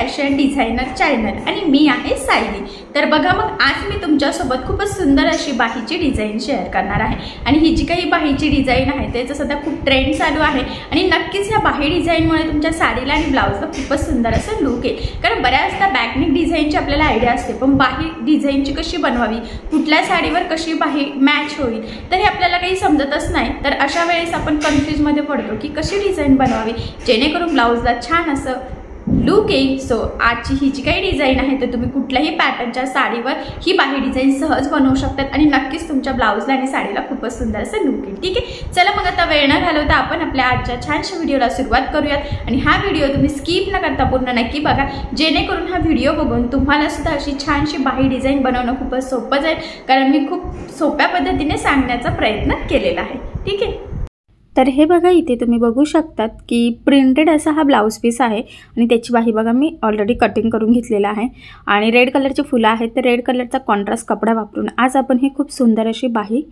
Fashion designer channel आणि मी आहे सायली। तर बघा मग आज मी तुमच्यासोबत खूपच सुंदर अशी बाहीची डिझाइन शेअर करणार आहे आणि ही जी काही बाहीची डिझाइन आहे त्याचा सध्या खूप ट्रेंड चालू आहे आणि नक्कीच या बाही डिझाइनमुळे तुमच्या साडीला आणि ब्लाउजला खूपच सुंदर असं लुक येईल। कारण बऱ्याचदा बॅकनेक डिझाइनची आपल्याला आयडिया असते, पण बाही डिझाइनची कशी बनवावी, कुठल्या साडीवर कशी बाही मॅच होईल तर हे आपल्याला काही समजतच नाही। तर अशा वेळेस आपण कन्फ्यूज मध्ये पडतो की कशी डिझाइन बनवावी जेणेकरून ब्लाउजला छान असं लुक येईल। सो आजची ही जी काही डिझाइन आहे तर तुम्ही कुठल्याही पॅटर्नच्या साडीवर ही बाही डिझाइन सहज बनवू शकतात आणि नक्कीच तुमच्या ब्लाउजला आणि साडीला खूपच सुंदर असं लुक येईल। ठीक आहे, चला मग आता वेळ न घालवता आपण आपल्या आजच्या छानशा व्हिडिओला सुरुवात करूयात आणि हा व्हिडिओ तुम्ही स्किप न करता पूर्ण नक्की बघा, जेणेकरून हा व्हिडिओ बघून तुम्हाला सुद्धा अशी छानशी बाही डिझाइन बनवणं खूपच सोपं जाईल, कारण मी खूप सोप्या पद्धतीने सांगण्याचा प्रयत्न केलेला आहे। ठीक आहे, तर हे बघा इथे तुम्ही बघू शकतात की प्रिंटेड असा हा ब्लाउज पीस आहे आणि त्याची बाही बघा मी ऑलरेडी कटिंग करून घेतलेला आहे आणि रेड कलरची फुलं आहेत। तर रेड कलरचा कॉन्ट्रास्ट कपडा वापरून आज आपण ही खूप सुंदर अशी बाही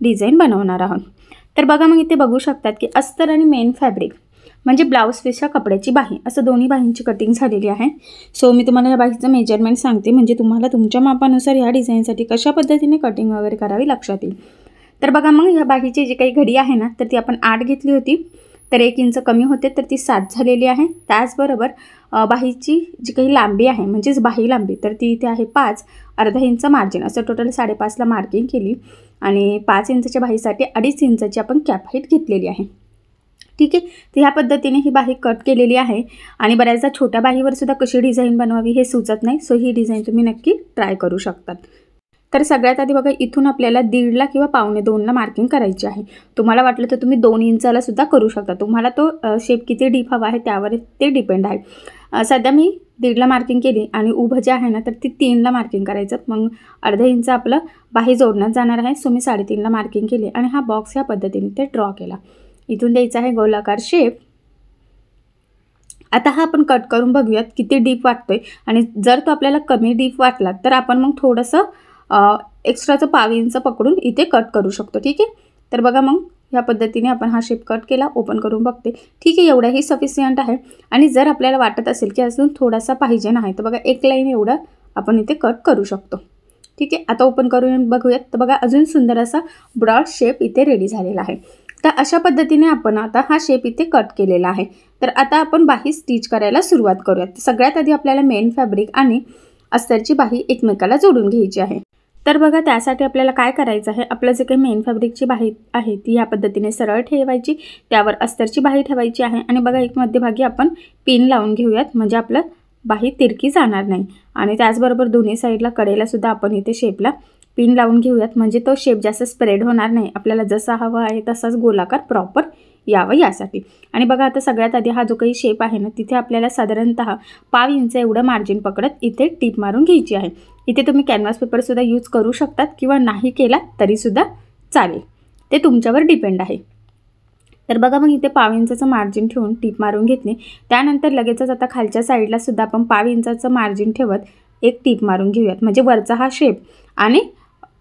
डिझाइन बनवणार आहोत। तर बघा मग इथे बघू शकतात की अस्तर आणि मेन फॅब्रिक म्हणजे ब्लाउज पीसच्या कपड्याची बाही असं दोन्ही बाहींची कटिंग झालेली आहे। सो मी तुम्हाला या बाहीचं मेजरमेंट सांगते, म्हणजे तुम्हाला तुमच्या मापानुसार या डिझाइनसाठी कशा पद्धतीने कटिंग वगैरे करावी लक्षात येईल। तर बघा मग ह्या बाहीची जी काही घडी आहे ना तर ती आपण 8 घेतली होती, तर 1 इंच कमी होते तर ती 7 झालेली आहे। त्याचबरोबर बाहीची जी काही लांबी आहे म्हणजेच बाही लांबी तर ती इथे आहे 5, अर्धा इंच मार्जिन असं टोटल 5.5ला मार्किंग केली आणि 5 इंचच्या बाहीसाठी 2.5 इंचची आपण कॅप हाईट घेतलेली आहे। ठीक आहे, तर ह्या पद्धतीने ही बाही कट केलेली आहे आणि बऱ्याचदा छोट्या बाहीवर सुद्धा कशी डिझाइन बनवावी हे सुचत नाही। सो ही डिझाइन तुम्ही नक्की ट्राय करू शकतात। तर सगळ्यात आधी बघा इथून आपल्याला 1.5ला किंवा 1.25ला मार्किंग करायची आहे। तुम्हाला वाटलं तर तुम्ही 2 इंचाला सुद्धा करू शकता, तुम्हाला तो शेप किती डीप हवा आहे त्यावर ते डिपेंड आहे। सध्या मी 1.5ला मार्किंग केली आणि उभं जे आहे ना तर ती 3ला मार्किंग करायचं, मग अर्धा इंच आपलं बाही जोडण्यात जाणार आहे। सो मी 3.5ला मार्किंग केली आणि हा बॉक्स ह्या पद्धतीने ते ड्रॉ केला। इथून द्यायचा आहे गोलाकार शेप। आता हा आपण कट करून बघूयात किती डीप वाटतोय आणि जर तो आपल्याला कमी डीप वाटला तर आपण मग थोडंसं एक्स्ट्राचं 1/2 इंच पकडून इथे कट करू शकतो। ठीक आहे, तर बघा मग ह्या पद्धतीने आपण हा शेप कट केला, ओपन करून बघते। ठीक आहे, एवढाही सफिशियंट आहे आणि जर आपल्याला वाटत असेल की अजून थोडासा पाहिजे नाही तर बघा 1 लाईन एवढं आपण इथे कट करू शकतो। ठीक आहे, आता ओपन करून बघूयात। तर बघा अजून सुंदर असा ब्रॉड शेप इथे रेडी झालेला आहे। तर अशा पद्धतीने आपण आता हा शेप इथे कट केलेला आहे। तर आता आपण बाही स्टिच करायला सुरुवात करूयात। सगळ्यात आधी आपल्याला मेन फॅब्रिक आणि अस्तरची बाही एकमेकाला जोडून घ्यायची आहे। तर बघा त्यासाठी आपल्याला काय करायचं आहे, आपलं जे काही मेन फॅब्रिकची बाही आहे ती या पद्धतीने सरळ ठेवायची, त्यावर अस्तरची बाही ठेवायची आहे आणि बघा एक मध्यभागी आपण पिन लावून घेऊयात, म्हणजे आपलं बाही तिरकी जाणार नाही। आणि त्याचबरोबर दोन्ही साईडला कडेला सुद्धा आपण इथे शेपला पिन लावून घेऊयात, म्हणजे तो शेप जास्त स्प्रेड होणार नाही, आपल्याला जसा हवा आहे तसाच गोलाकार प्रॉपर यावं यासाठी। आणि बघा आता सगळ्यात आधी हा जो काही शेप आहे ना तिथे आपल्याला साधारणतः 1/2 इंच एवढं मार्जिन पकडत इथे टीप मारून घ्यायची आहे। इथे तुम्ही कॅनव्हास पेपर सुद्धा यूज करू शकतात किंवा नाही केला तरी सुद्धा चालेल, ते तुमच्यावर डिपेंड आहे। तर बघा मग इथे 1/2 इंचाचं मार्जिन ठेवून टीप मारून घेतली, त्यानंतर लगेचच आता खालच्या साईडला सुद्धा आपण 1/2 इंचाचं मार्जिन ठेवत एक टीप मारून घेऊयात, म्हणजे वरचा हा शेप आणि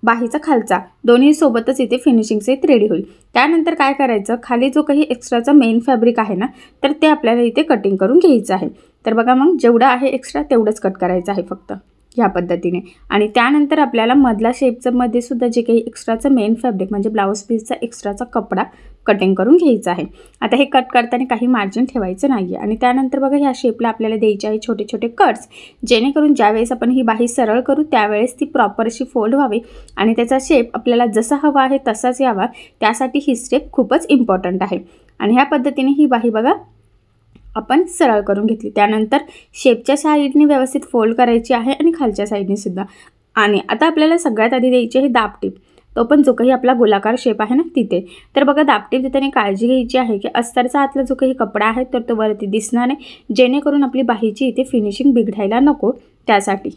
बाहीचा खालचा दोन्ही सोबतच इथे फिनिशिंग सहित रेडी होईल। त्यानंतर काय करायचं, खाली जो काही एक्स्ट्राचा मेन फॅब्रिक आहे ना तर ते आपल्याला इथे कटिंग करून घ्यायचं आहे। तर बघा मग जेवढं आहे एक्स्ट्रा तेवढंच कट करायचं आहे फक्त ह्या पद्धतीने। आणि त्यानंतर आपल्याला मधला शेपचं मध्ये सुद्धा जे काही एक्स्ट्राचं मेन फॅब्रिक म्हणजे ब्लाउज पीसचा एक्स्ट्राचा कपडा कटिंग करून घ्यायचा आहे। आता हे कट करताना काही मार्जिन ठेवायचं नाही आहे। आणि त्यानंतर बघा ह्या शेपला आपल्याला द्यायचे आहे छोटे छोटे कट्स, जेणेकरून ज्यावेळेस आपण ही बाही सरळ करू त्यावेळेस ती प्रॉपर अशी फोल्ड व्हावी आणि त्याचा शेप आपल्याला जसा हवा आहे तसाच यावा, त्यासाठी ही स्टेप खूपच इम्पॉर्टंट आहे। आणि ह्या पद्धतीने ही बाही बघा आपण सरळ करून घेतली, त्यानंतर शेपच्या साईडने व्यवस्थित फोल्ड करायची आहे आणि खालच्या साईडने सुद्धा। आणि आता आपल्याला सगळ्यात आधी द्यायची आहे दाबटीप, तो पण जो काही आपला गोलाकार शेप आहे ना तिथे। तर बघा दाबटीप देताना काळजी घ्यायची आहे की अस्तरचा आतला जो काही कपडा आहे तर तो वरती दिसणार नाही, जेणेकरून आपली बाहीची इथे फिनिशिंग बिघडायला नको त्यासाठी।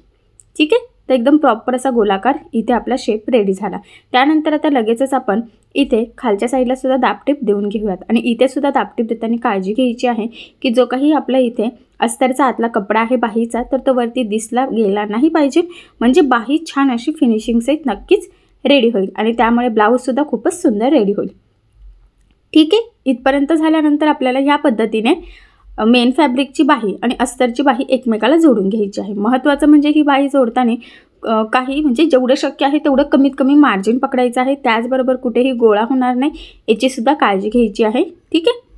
ठीक आहे, तर एकदम प्रॉपर असा गोलाकार इथे आपला शेप रेडी झाला। त्यानंतर आता लगेचच आपण इथे खालच्या साईडला सुद्धा दाबटीप देऊन घेऊयात आणि इथे सुद्धा दाबटीप देताना काळजी घ्यायची आहे की जो काही आपला इथे अस्तरचा आतला कपडा आहे बाहीचा तर तो वरती दिसला गेला नाही पाहिजे, म्हणजे बाही छान अशी फिनिशिंग सहित नक्कीच रेडी होईल आणि त्यामुळे ब्लाउज सुद्धा खूपच सुंदर रेडी होईल। ठीक आहे, इथपर्यंत झाल्यानंतर आपल्याला ह्या पद्धतीने मेन फॅब्रिकची बाही आणि अस्तरची बाही एकमेकाला जोडून घ्यायची आहे. महत्त्वाचं म्हणजे ही बाही जोडताना काही म्हणजे जेवढं शक्य आहे तेवढं कमीत कमी मार्जिन पकडायचं आहे. त्याचबरोबर कुठेही गोळा होणार नाही याचीसुद्धा काळजी घ्यायची आहे. ठीक आहे.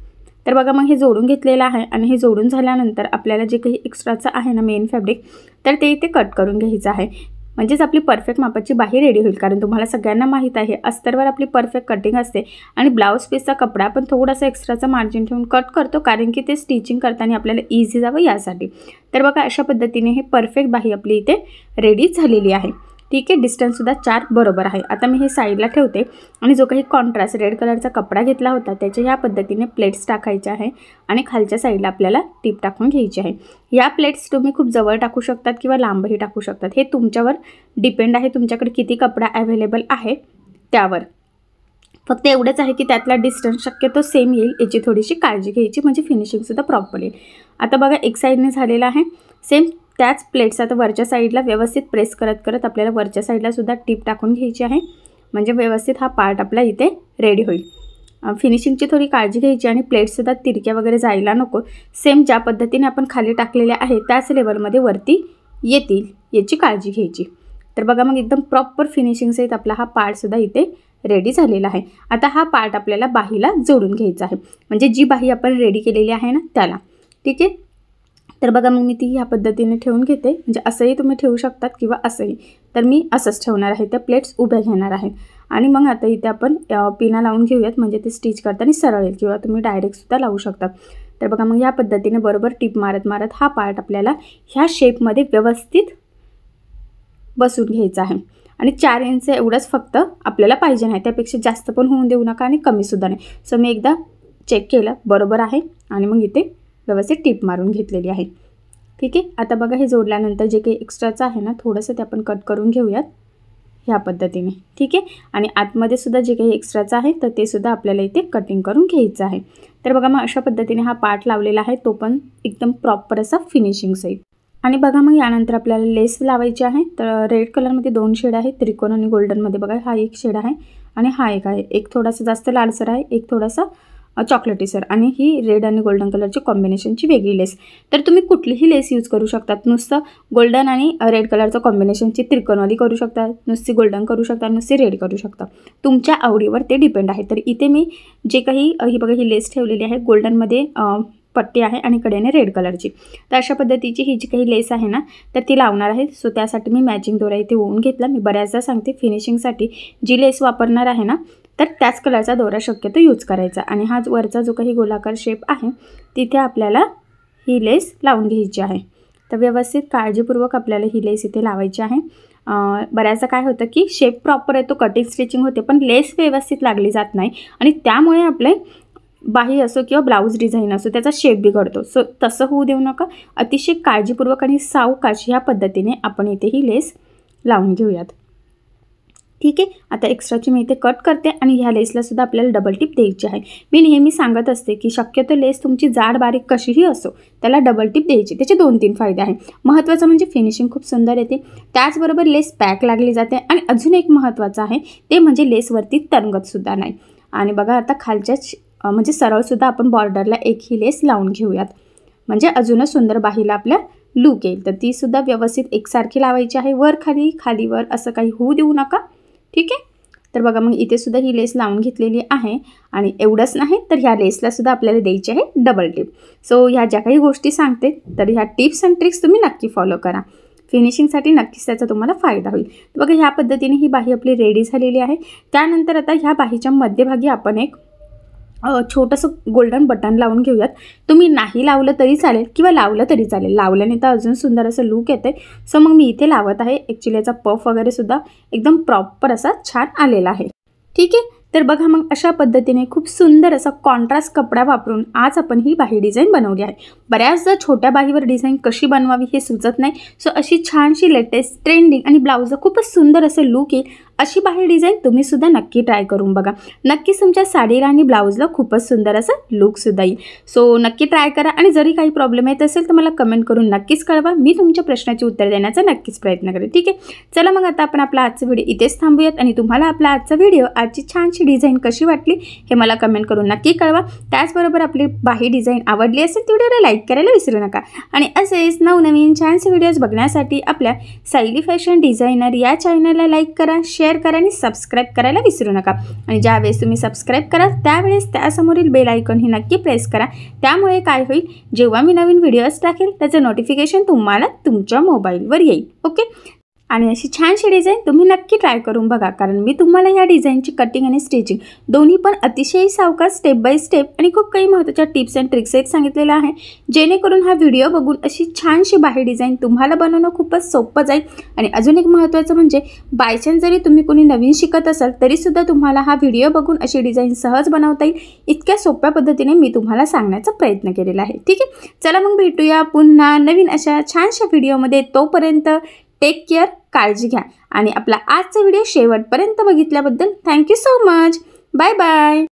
तर बघा मग हे जोडून घेतलेलं आहे आणि हे जोडून झाल्यानंतर आपल्याला जे काही एक्स्ट्राचं आहे ना मेन फॅब्रिक तर ते इथे कट करून घ्यायचं आहे. म्हणजेच आपली परफेक्ट मापाची बाही रेडी होईल. कारण तुम्हाला सगळ्यांना माहीत आहे अस्तरवर आपली परफेक्ट कटिंग असते आणि ब्लाऊज पीसचा कपडा आपण थोडासा एक्स्ट्राचा मार्जिन ठेवून कट करतो, कारण की ते स्टिचिंग करताना आपल्याला इझी जावं यासाठी. तर बघा अशा पद्धतीने हे परफेक्ट बाही आपली इथे रेडी झालेली आहे. ठीक आहे. डिस्टन्ससुद्धा 4 बरोबर आहे. आता मी हे साईडला ठेवते आणि जो काही कॉन्ट्रास्ट रेड कलरचा कपडा घेतला होता त्याच्या ह्या पद्धतीने प्लेट्स टाकायचे आहे आणि खालच्या साईडला आपल्याला टीप टाकून घ्यायची आहे. या प्लेट्स तुम्ही खूप जवळ टाकू शकतात किंवा लांबही टाकू शकतात. हे तुमच्यावर डिपेंड आहे, तुमच्याकडे किती कपडा अवेलेबल आहे त्यावर. फक्त एवढंच आहे की त्यातला डिस्टन्स शक्यतो सेम येईल याची थोडीशी काळजी घ्यायची, म्हणजे फिनिशिंगसुद्धा प्रॉपर येईल. आता बघा एक साईडने झालेला आहे. सेम त्याच प्लेट्स आता वरच्या साईडला व्यवस्थित प्रेस करत करत आपल्याला वरच्या साईडला सुद्धा टीप टाकून घ्यायची आहे, म्हणजे व्यवस्थित हा पार्ट आपला इथे रेडी होईल. फिनिशिंगची थोडी काळजी घ्यायची आणि प्लेट्ससुद्धा तिरक्या वगैरे जायला नको. सेम ज्या पद्धतीने आपण खाली टाकलेल्या आहे त्याच लेवलमध्ये वरती येतील याची काळजी घ्यायची. तर बघा मग एकदम प्रॉपर फिनिशिंगसहित आपला हा पार्टसुद्धा इथे रेडी झालेला आहे. आता हा पार्ट आपल्याला बाहीला जोडून घ्यायचा आहे, म्हणजे जी बाही आपण रेडी केलेली आहे ना त्याला. ठीक आहे. तर बघा मग मी ती ह्या पद्धतीने ठेवून घेते, म्हणजे असंही तुम्ही ठेवू शकतात किंवा असंही. तर मी असंच ठेवणार आहे. त्या प्लेट्स उभ्या घेणार आहेत आणि मग आता इथे आपण पिना लावून घेऊयात, म्हणजे ते स्टिच करताना सरळ येईल, किंवा तुम्ही डायरेक्टसुद्धा लावू शकता. तर बघा मग ह्या पद्धतीने बरोबर टिप मारत मारत हा पार्ट आपल्याला ह्या शेपमध्ये व्यवस्थित बसून घ्यायचा आहे. आणि 4 इंच एवढंच फक्त आपल्याला पाहिजे नाही, त्यापेक्षा जास्त पण होऊन देऊ नका आणि कमीसुद्धा नाही. सो मी एकदा चेक केलं बरोबर आहे आणि मग इथे व्यवस्थित टीप मारून घेतलेली आहे. ठीक आहे. आता बघा हे जोडल्यानंतर जे काही एक्स्ट्राचं आहे ना थोडंसं ते आपण कट करून घेऊयात ह्या पद्धतीने. ठीक आहे. आणि आतमध्ये सुद्धा जे काही एक्स्ट्राचं आहे तर ते सुद्धा आपल्याला इथे कटिंग करून घ्यायचं आहे. तर बघा मग अशा पद्धतीने हा पार्ट लावलेला आहे, तो पण एकदम प्रॉपर असा फिनिशिंग सहित. आणि बघा मग यानंतर आपल्याला लेस लावायची आहे. तर रेड कलरमध्ये 2 शेड आहेत, त्रिकोण आणि गोल्डनमध्ये. बघा हा एक शेड आहे आणि हा एक आहे. एक थोडासा जास्त लालसर आहे, एक थोडासा चॉकलेटीसर, आणि ही रेड आणि गोल्डन कलरची कॉम्बिनेशनची वेगळी लेस. तर तुम्ही कुठलीही लेस यूज करू शकतात. नुसतं गोल्डन आणि रेड कलरचं कॉम्बिनेशनची त्रिकोणवाली करू शकता, नुसती गोल्डन करू शकता, नुसती रेड करू शकता. तुमच्या आवडीवर ते डिपेंड आहे. तर इथे मी जे काही ही बघा ही लेस ठेवलेली आहे, गोल्डनमध्ये पट्टी आहे आणि कडेने रेड कलरची. तर अशा पद्धतीची ही जी काही लेस आहे ना तर ती लावणार आहे. सो त्यासाठी मी मॅचिंग दोरा इथे ओवून घेतला. मी बऱ्याचदा सांगते फिनिशिंगसाठी जी लेस वापरणार आहे ना तर त्याच कलरचा दोरा शक्यतो यूज करायचा. आणि हा वरचा जो काही गोलाकार शेप आहे तिथे आपल्याला ही लेस लावून घ्यायची आहे. तर व्यवस्थित काळजीपूर्वक आपल्याला ही लेस इथे लावायची आहे. बऱ्याचदा काय होतं की शेप प्रॉपर आहे तो कटिंग स्टिचिंग होते, पण लेस व्यवस्थित लागली जात नाही आणि त्यामुळे आपले बाही असो किंवा ब्लाऊज डिझाईन असो त्याचा शेप बिघडतो. सो तसं होऊ देऊ नका. अतिशय काळजीपूर्वक आणि सावकाश ह्या पद्धतीने आपण इथे ही लेस लावून घेऊयात. ठीक आहे. आता एक्स्ट्राची मी इथे कट करते आणि ह्या लेसला सुद्धा आपल्याला डबल टिप द्यायची आहे. मी नेहमी सांगत असते की शक्यतो लेस तुमची जाड बारीक कशीही असो त्याला डबल टिप द्यायची. त्याचे 2-3 फायदे आहे. महत्त्वाचं म्हणजे फिनिशिंग खूप सुंदर येते, त्याचबरोबर लेस पॅक लागली जाते आणि अजून एक महत्त्वाचं आहे ते म्हणजे लेसवरती तरंगतसुद्धा नाही. आणि बघा आता खालच्याच म्हणजे सरळसुद्धा आपण बॉर्डरला एक ही लेस लावून घेऊयात, म्हणजे अजूनच सुंदर बाहीला आपल्या लूक येईल. तर ती सुद्धा व्यवस्थित एकसारखी लावायची आहे. वर खाली खाली वर असं काही होऊ देऊ नका. ठीक आहे. तर बघा मग इथे सुद्धा ही लेस लावून घेतलेली आहे. आणि एवढंच नाही तर ह्या लेसला सुद्धा आपल्याला द्यायची आहे डबल टिप. सो ह्या ज्या काही गोष्टी सांगते तर ह्या टिप्स अँड ट्रिक्स तुम्ही नक्की फॉलो करा. फिनिशिंगसाठी नक्कीच त्याचा तुम्हाला फायदा होईल. तर बघा ह्या पद्धतीने ही बाही आपली रेडी झालेली आहे. त्यानंतर आता ह्या बाहीच्या मध्यभागी आपण एक छोटंसं गोल्डन बटन लावून घेऊयात. तुम्ही नाही लावलं तरी चालेल किंवा लावलं तरी चालेल. लावल्याने तर अजून सुंदर असं लूक येते. सो मग मी इथे लावत आहे. ॲक्च्युली याचा पफ वगैरे सुद्धा एकदम प्रॉपर असा छान आलेला आहे. ठीक आहे. तर बघा मग अशा पद्धतीने खूप सुंदर असा कॉन्ट्रास्ट कपडा वापरून आज आपण ही बाही डिझाईन बनवली आहे. बऱ्याचदा छोट्या बाहीवर डिझाईन कशी बनवावी हे सुचत नाही. सो अशी छानशी लेटेस्ट ट्रेंडिंग आणि ब्लाऊजला खूपच सुंदर असं लूक येईल अशी बाही डिझाईन तुम्ही सुद्धा नक्की ट्राय करून बघा. नक्कीच तुमच्या साडीला आणि ब्लाऊजला खूपच सुंदर असं लूकसुद्धा येईल. सो नक्की ट्राय करा. आणि जरी काही प्रॉब्लेम येत असेल तर मला कमेंट करून नक्कीच कळवा. मी तुमच्या प्रश्नाची उत्तर देण्याचा नक्कीच प्रयत्न करेन. ठीक आहे. चला मग आता आपण आपला आजचा व्हिडिओ इथेच थांबूयात. आणि तुम्हाला आपला आजचा व्हिडिओ आजची छानशी अशी डिझाईन कशी वाटली हे मला कमेंट करून नक्की कळवा। त्याचबरोबर आपली बाही डिझाईन आवडली असेल तर व्हिडिओला लाईक करायला विसरू नका आणि असेच नवनवीन छानसे व्हिडिओज बघण्यासाठी आपल्या सायली फॅशन डिझायनर या चॅनलला लाईक करा, शेअर करा आणि सबस्क्राईब करायला विसरू नका। आणि ज्यावेळेस तुम्ही सबस्क्राईब कराल त्यावेळेस त्यासमोरील बेल आयकॉन ही नक्की प्रेस करा। त्यामुळे काय होईल, जेव्हा मी नवीन व्हिडिओज टाकेल त्याचं नोटिफिकेशन तुम्हाला तुमच्या मोबाईलवर येईल। ओके, आणि अशी छानशी डिझाईन तुम्ही नक्की ट्राय करून बघा, कारण मी तुम्हाला या डिझाईनची कटिंग आणि स्टिचिंग दोन्ही पण अतिशय सावकाश स्टेप बाय स्टेप आणि खूप काही महत्त्वाच्या टिप्स अँड ट्रिक्स आहेत सांगितलेलं आहे, जेणेकरून हा व्हिडिओ बघून अशी छानशी बाही डिझाईन तुम्हाला बनवणं खूपच सोपं जाईल। आणि अजून एक महत्त्वाचं म्हणजे बायचान्स जरी तुम्ही कोणी नवीन शिकत असाल तरीसुद्धा तुम्हाला हा व्हिडिओ बघून अशी डिझाईन सहज बनवता येईल, इतक्या सोप्या पद्धतीने मी तुम्हाला सांगण्याचा प्रयत्न केलेला आहे। ठीक आहे, चला मग भेटूया पुन्हा नवीन अशा छानशा व्हिडिओमध्ये। तोपर्यंत टेक केअर, काळजी घ्या आणि आपला आजचा व्हिडिओ शेवटपर्यंत बघितल्याबद्दल thank you so much. Bye bye.